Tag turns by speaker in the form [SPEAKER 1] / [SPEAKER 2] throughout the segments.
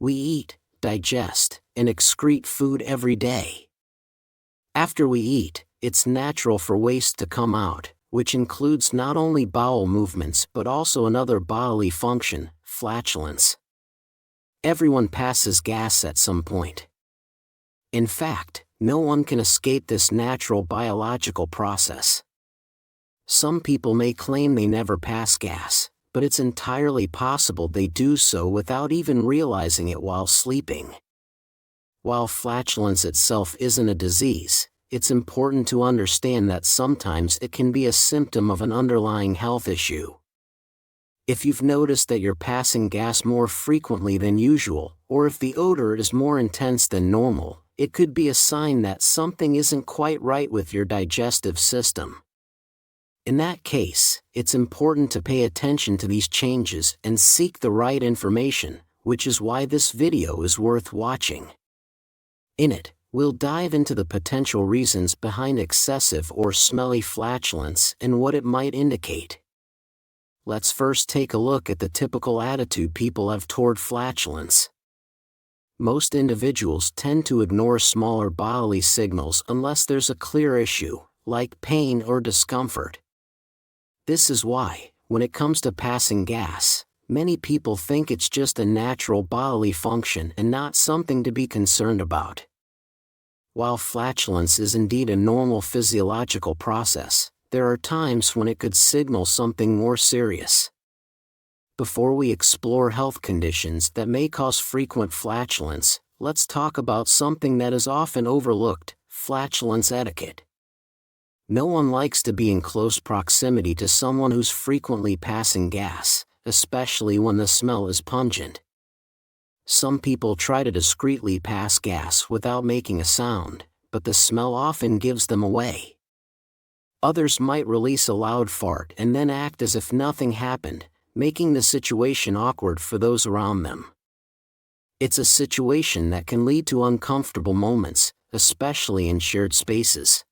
[SPEAKER 1] We eat, digest, and excrete food every day. After we eat, it's natural for waste to come out, which includes not only bowel movements but also another bodily function, flatulence. Everyone passes gas at some point. In fact, no one can escape this natural biological process. Some people may claim they never pass gas, but it's entirely possible they do so without even realizing it while sleeping. While flatulence itself isn't a disease, it's important to understand that sometimes it can be a symptom of an underlying health issue. If you've noticed that you're passing gas more frequently than usual, or if the odor is more intense than normal, it could be a sign that something isn't quite right with your digestive system. In that case, it's important to pay attention to these changes and seek the right information, which is why this video is worth watching. In it, we'll dive into the potential reasons behind excessive or smelly flatulence and what it might indicate. Let's first take a look at the typical attitude people have toward flatulence. Most individuals tend to ignore smaller bodily signals unless there's a clear issue, like pain or discomfort. This is why, when it comes to passing gas, many people think it's just a natural bodily function and not something to be concerned about. While flatulence is indeed a normal physiological process, there are times when it could signal something more serious. Before we explore health conditions that may cause frequent flatulence, let's talk about something that is often overlooked: flatulence etiquette. No one likes to be in close proximity to someone who's frequently passing gas, especially when the smell is pungent. Some people try to discreetly pass gas without making a sound, but the smell often gives them away. Others might release a loud fart and then act as if nothing happened, making the situation awkward for those around them. It's a situation that can lead to uncomfortable moments, especially in shared spaces.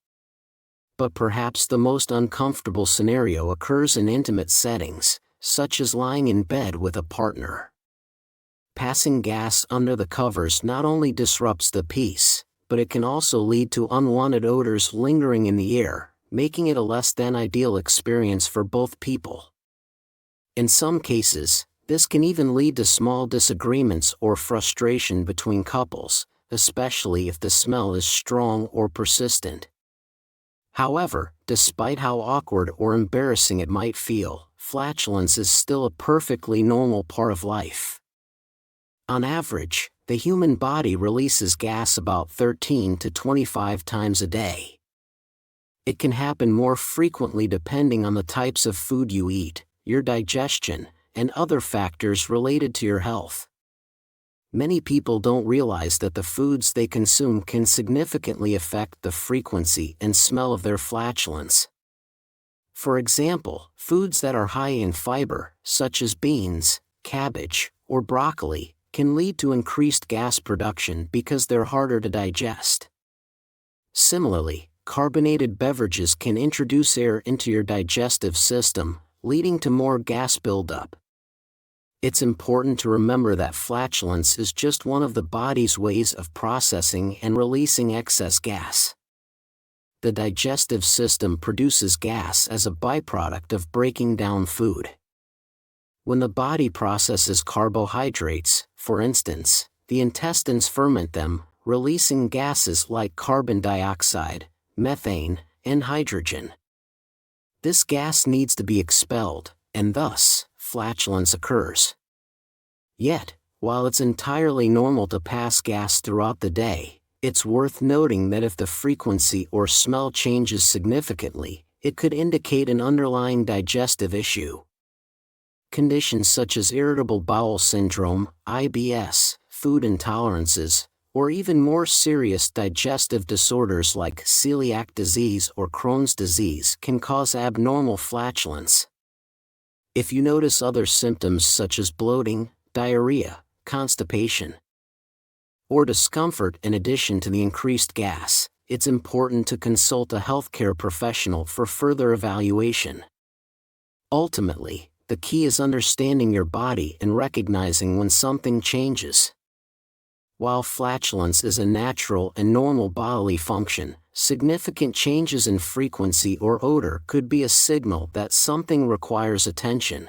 [SPEAKER 1] But perhaps the most uncomfortable scenario occurs in intimate settings, such as lying in bed with a partner. Passing gas under the covers not only disrupts the peace, but it can also lead to unwanted odors lingering in the air, making it a less than ideal experience for both people. In some cases, this can even lead to small disagreements or frustration between couples, especially if the smell is strong or persistent. However, despite how awkward or embarrassing it might feel, flatulence is still a perfectly normal part of life. On average, the human body releases gas about 13 to 25 times a day. It can happen more frequently depending on the types of food you eat, your digestion, and other factors related to your health. Many people don't realize that the foods they consume can significantly affect the frequency and smell of their flatulence. For example, foods that are high in fiber, such as beans, cabbage, or broccoli, can lead to increased gas production because they're harder to digest. Similarly, carbonated beverages can introduce air into your digestive system, leading to more gas buildup. It's important to remember that flatulence is just one of the body's ways of processing and releasing excess gas. The digestive system produces gas as a byproduct of breaking down food. When the body processes carbohydrates, for instance, the intestines ferment them, releasing gases like carbon dioxide, methane, and hydrogen. This gas needs to be expelled, and thus, flatulence occurs. Yet, while it's entirely normal to pass gas throughout the day, it's worth noting that if the frequency or smell changes significantly, it could indicate an underlying digestive issue. Conditions such as irritable bowel syndrome, IBS, food intolerances, or even more serious digestive disorders like celiac disease or Crohn's disease can cause abnormal flatulence. If you notice other symptoms such as bloating, diarrhea, constipation, or discomfort in addition to the increased gas, it's important to consult a healthcare professional for further evaluation. Ultimately, the key is understanding your body and recognizing when something changes. while flatulence is a natural and normal bodily function, significant changes in frequency or odor could be a signal that something requires attention.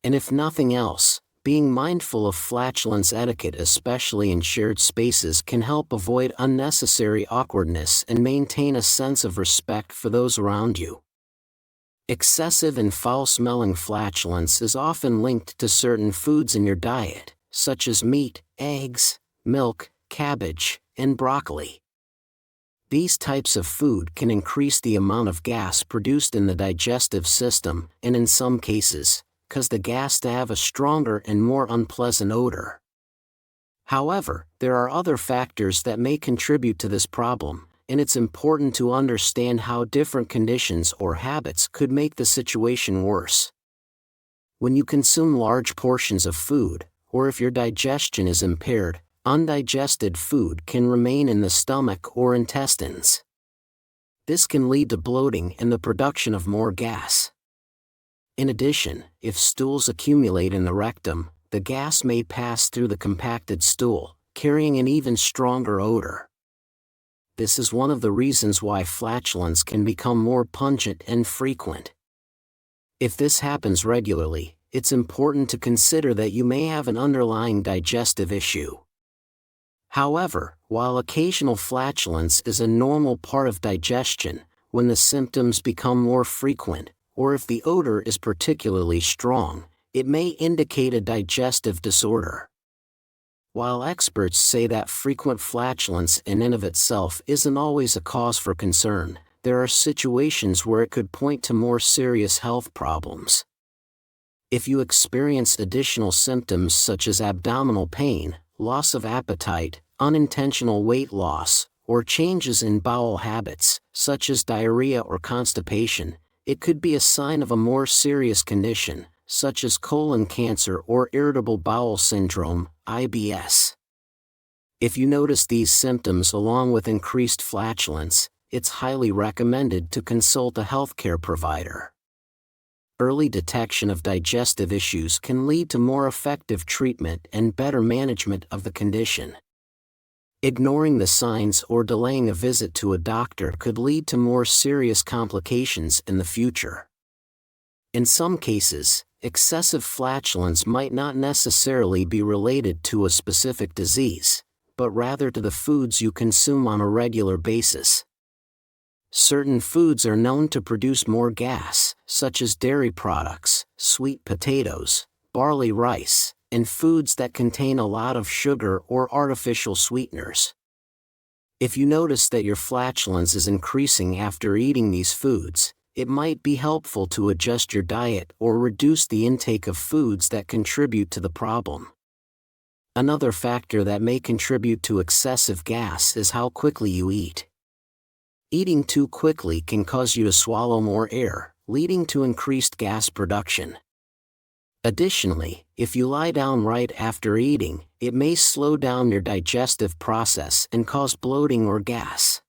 [SPEAKER 1] And if nothing else, being mindful of flatulence etiquette, especially in shared spaces, can help avoid unnecessary awkwardness and maintain a sense of respect for those around you. Excessive and foul-smelling flatulence is often linked to certain foods in your diet, such as meat, eggs, milk, cabbage, and broccoli. These types of food can increase the amount of gas produced in the digestive system, and in some cases, cause the gas to have a stronger and more unpleasant odor. However, there are other factors that may contribute to this problem, and it's important to understand how different conditions or habits could make the situation worse. When you consume large portions of food, or if your digestion is impaired, undigested food can remain in the stomach or intestines. This can lead to bloating and the production of more gas. In addition, if stools accumulate in the rectum, the gas may pass through the compacted stool, carrying an even stronger odor. This is one of the reasons why flatulence can become more pungent and frequent. If this happens regularly, it's important to consider that you may have an underlying digestive issue. However, while occasional flatulence is a normal part of digestion, when the symptoms become more frequent, or if the odor is particularly strong, it may indicate a digestive disorder. While experts say that frequent flatulence in and of itself isn't always a cause for concern, there are situations where it could point to more serious health problems. If you experience additional symptoms such as abdominal pain, loss of appetite, unintentional weight loss, or changes in bowel habits, such as diarrhea or constipation, it could be a sign of a more serious condition, such as colon cancer or irritable bowel syndrome, IBS. If you notice these symptoms along with increased flatulence, it's highly recommended to consult a healthcare provider. Early detection of digestive issues can lead to more effective treatment and better management of the condition. Ignoring the signs or delaying a visit to a doctor could lead to more serious complications in the future. In some cases, excessive flatulence might not necessarily be related to a specific disease, but rather to the foods you consume on a regular basis. Certain foods are known to produce more gas, such as dairy products, sweet potatoes, barley rice, and foods that contain a lot of sugar or artificial sweeteners. If you notice that your flatulence is increasing after eating these foods, it might be helpful to adjust your diet or reduce the intake of foods that contribute to the problem. Another factor that may contribute to excessive gas is how quickly you eat. Eating too quickly can cause you to swallow more air, leading to increased gas production. Additionally, if you lie down right after eating, it may slow down your digestive process and cause bloating or gas.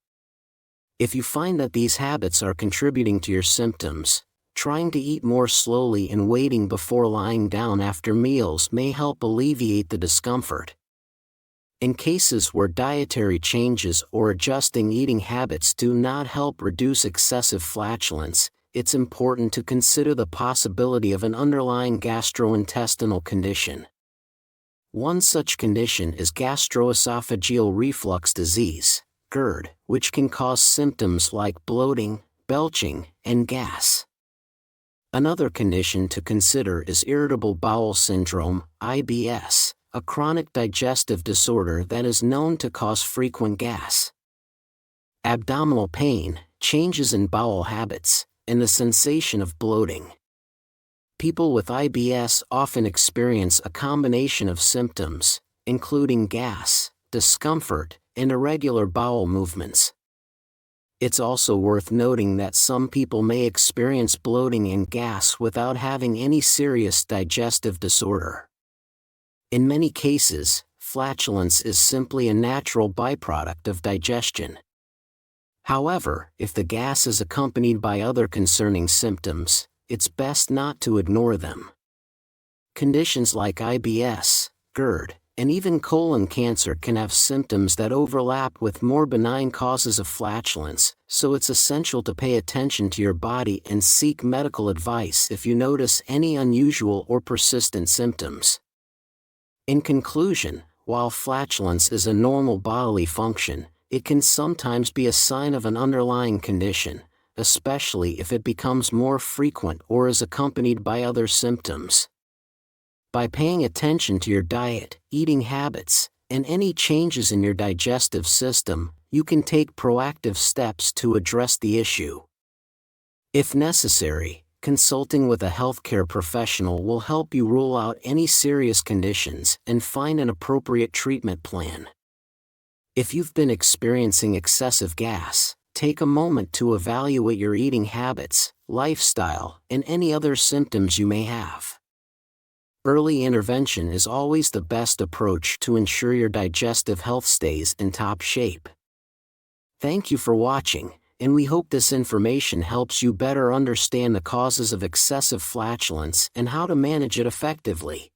[SPEAKER 1] If you find that these habits are contributing to your symptoms, trying to eat more slowly and waiting before lying down after meals may help alleviate the discomfort. In cases where dietary changes or adjusting eating habits do not help reduce excessive flatulence, it's important to consider the possibility of an underlying gastrointestinal condition. One such condition is gastroesophageal reflux disease, GERD, which can cause symptoms like bloating, belching, and gas. Another condition to consider is irritable bowel syndrome, IBS, a chronic digestive disorder that is known to cause frequent gas. Abdominal pain, changes in bowel habits, and the sensation of bloating. People with IBS often experience a combination of symptoms, including gas, discomfort, and irregular bowel movements. It's also worth noting that some people may experience bloating and gas without having any serious digestive disorder. In many cases, flatulence is simply a natural byproduct of digestion. However, if the gas is accompanied by other concerning symptoms, it's best not to ignore them. Conditions like IBS, GERD, and even colon cancer can have symptoms that overlap with more benign causes of flatulence, so it's essential to pay attention to your body and seek medical advice if you notice any unusual or persistent symptoms. In conclusion, while flatulence is a normal bodily function, it can sometimes be a sign of an underlying condition, especially if it becomes more frequent or is accompanied by other symptoms. By paying attention to your diet, eating habits, and any changes in your digestive system, you can take proactive steps to address the issue. If necessary, consulting with a healthcare professional will help you rule out any serious conditions and find an appropriate treatment plan. If you've been experiencing excessive gas, take a moment to evaluate your eating habits, lifestyle, and any other symptoms you may have. Early intervention is always the best approach to ensure your digestive health stays in top shape. Thank you for watching, and we hope this information helps you better understand the causes of excessive flatulence and how to manage it effectively.